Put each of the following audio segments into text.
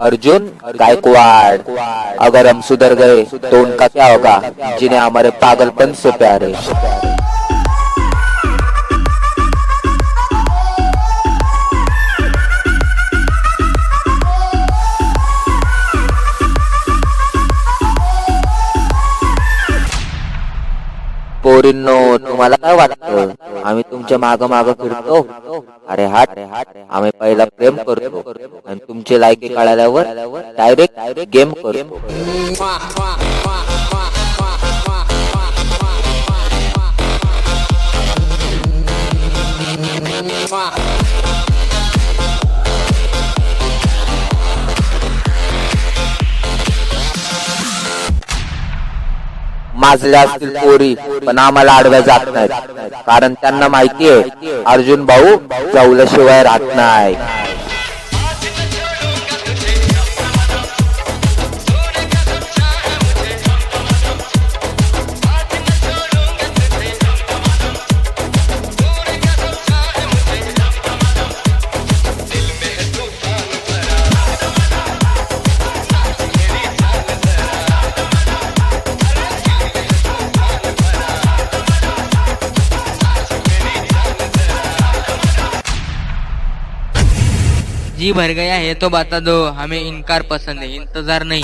अर्जुन गायकवाड़। अगर हम सुधर गए तो उनका क्या होगा, जिन्हें हमारे पागलपन से प्यार है। पोरींनो, तुम्हाला काय वाटतं, आम्ही तुमच्या माग माग फिरतो? अरे हाट, आम्ही पहिला प्रेम करतो आणि तुमचे लायकी कळाल्यावर डायरेक्ट गेम करतो। माजल्या असतील पोरी, पण आम्हाला आडव्या जात नाहीत, कारण त्यांना माहितीये अर्जुन भाऊ जाऊल्याशिवाय राहत नाही। जी भर गया है तो बता दो, हमें इनकार पसंद है, इंतजार नहीं।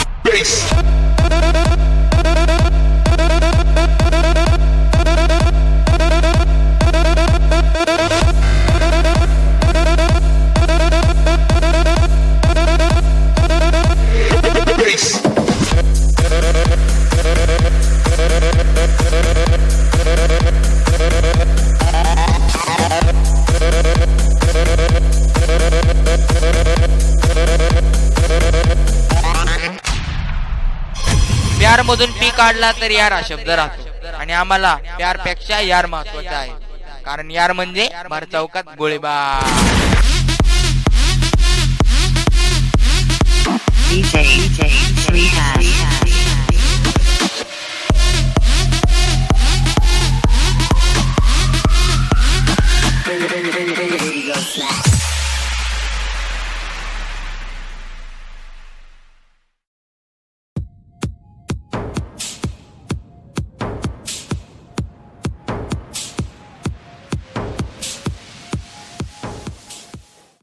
प्यार मधून पी काढला तर यार हा शब्द राहतो, आणि आम्हाला प्यार पेक्षा यार महत्वाचा आहे, कारण यार म्हणजे भर चौकात गोळीबार। DJ Srihan.